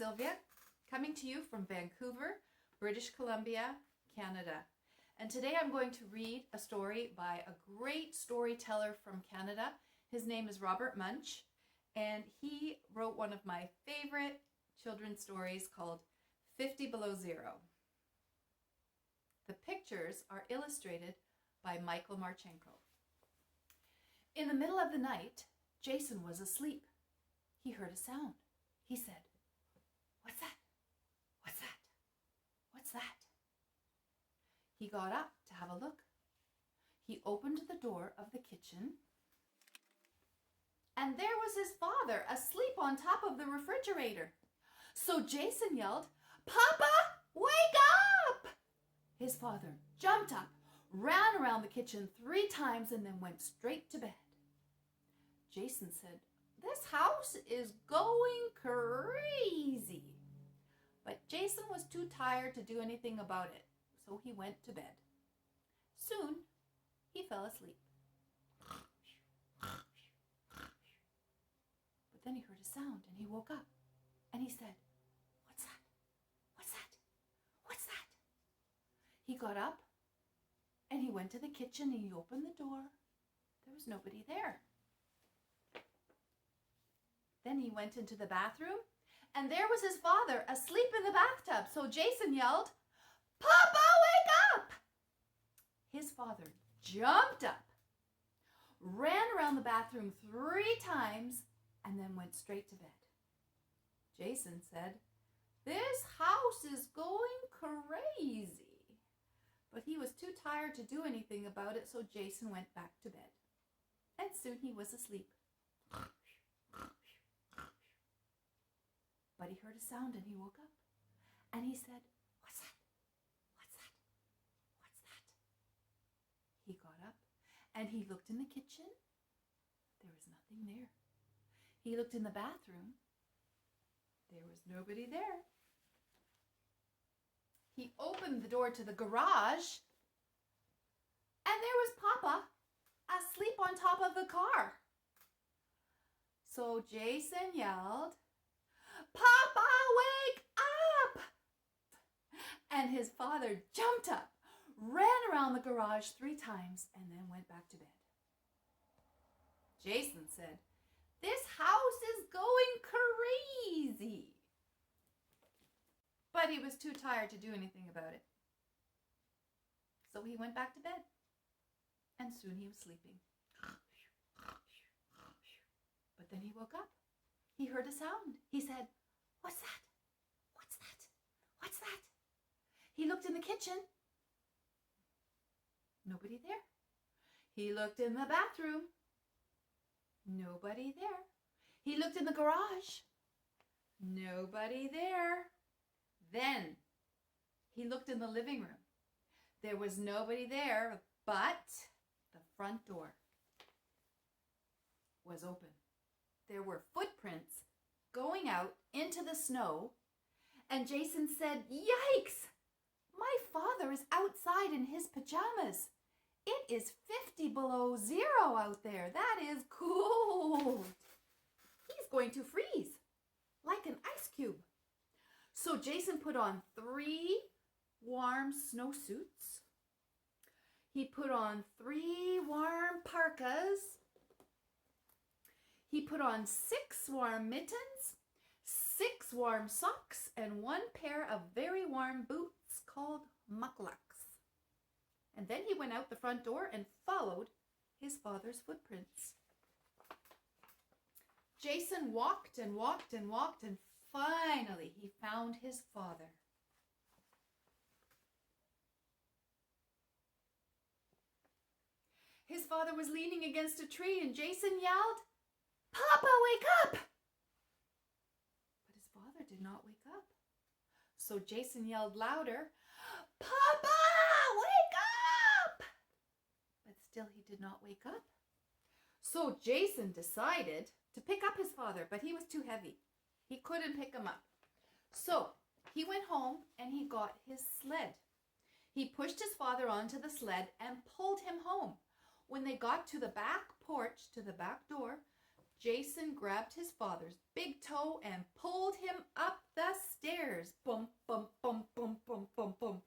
Sylvia, coming to you from Vancouver, British Columbia, Canada. And today I'm going to read a story by a great storyteller from Canada. His name is Robert Munsch, and he wrote one of my favorite children's stories called 50 Below Zero. The pictures are illustrated by Michael Marchenko. In the middle of the night, Jason was asleep. He heard a sound. He said, "What's that? What's that? What's that?" He got up to have a look. He opened the door of the kitchen, and there was his father asleep on top of the refrigerator. So Jason yelled, "Papa, wake up!" His father jumped up, ran around the kitchen 3 times, and then went straight to bed. Jason said, "This house is going crazy." But Jason was too tired to do anything about it, so he went to bed. Soon, he fell asleep. But then he heard a sound, and he woke up, and he said, "What's that? What's that? What's that?" He got up, and he went to the kitchen, and he opened the door. There was nobody there. Then he went into the bathroom, and there was his father asleep in the bathtub. So Jason yelled, "Papa, wake up!" His father jumped up, ran around the bathroom 3 times, and then went straight to bed. Jason said, "This house is going crazy." But he was too tired to do anything about it, so Jason went back to bed. And soon he was asleep. But he heard a sound, and he woke up, and he said, "What's that? What's that? What's that?" He got up, and he looked in the kitchen. There was nothing there. He looked in the bathroom. There was nobody there. He opened the door to the garage, and there was Papa asleep on top of the car. So Jason yelled, "Papa, wake up!" And his father jumped up, ran around the garage 3 times, and then went back to bed. Jason said, "This house is going crazy." But he was too tired to do anything about it. So he went back to bed, and soon he was sleeping. But then he woke up. He heard a sound. He said, "What's that? What's that? What's that?" He looked in the kitchen. Nobody there. He looked in the bathroom. Nobody there. He looked in the garage. Nobody there. Then he looked in the living room. There was nobody there, but the front door was open. There were footprints going out into the snow, and Jason said, "Yikes! My father is outside in his pajamas. It is 50 below zero out there. That is cold. He's going to freeze like an ice cube." So Jason put on 3 warm snowsuits. He put on 3 warm parkas. He put on 6 warm mittens, 6 warm socks, and 1 pair of very warm boots called mucklucks. And then he went out the front door and followed his father's footprints. Jason walked and walked and walked, and finally he found his father. His father was leaning against a tree, and Jason yelled, "Papa, wake up!" But his father did not wake up. So Jason yelled louder, "Papa, wake up!" But still he did not wake up. So Jason decided to pick up his father, but he was too heavy. He couldn't pick him up. So he went home and he got his sled. He pushed his father onto the sled and pulled him home. When they got to the back porch, to the back door, Jason grabbed his father's big toe and pulled him up the stairs. Bum, bum, bum, bum, bum, bum, bum.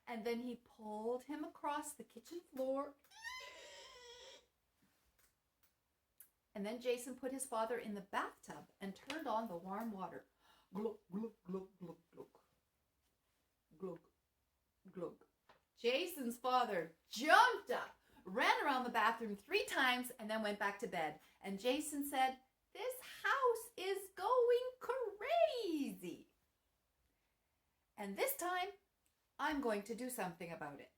And then he pulled him across the kitchen floor. And then Jason put his father in the bathtub and turned on the warm water. Glug, glug, glug, glug, glug. Glug, glug. Jason's father jumped up, ran around the bathroom 3 times, and then went back to bed. And Jason said, "This house is going crazy. And this time, I'm going to do something about it."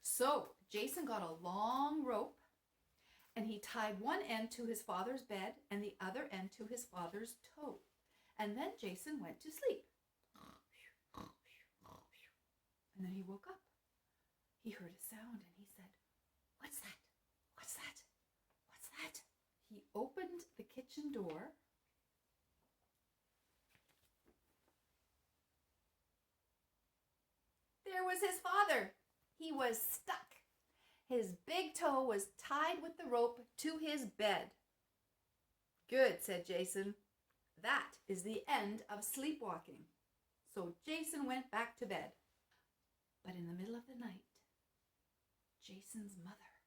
So Jason got a long rope and he tied one end to his father's bed and the other end to his father's toe. And then Jason went to sleep. And then he woke up. He heard a sound and he said, "What's that? What's that? What's that?" He opened the kitchen door. There was his father. He was stuck. His big toe was tied with the rope to his bed. "Good," said Jason. "That is the end of sleepwalking." So Jason went back to bed. But in the middle of the night, Jason's mother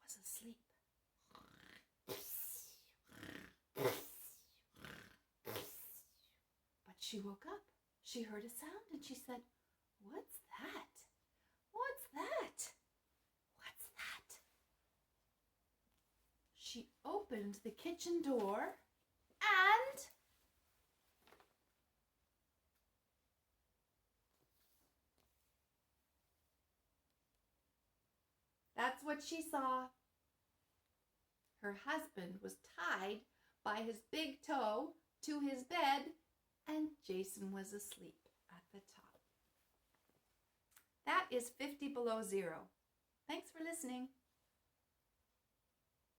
was asleep. But she woke up. She heard a sound and she said, "What's that? What's that? What's that?" She opened the kitchen door and that's what she saw. Her husband was tied by his big toe to his bed, and Jason was asleep at the top. That is 50 Below Zero. Thanks for listening.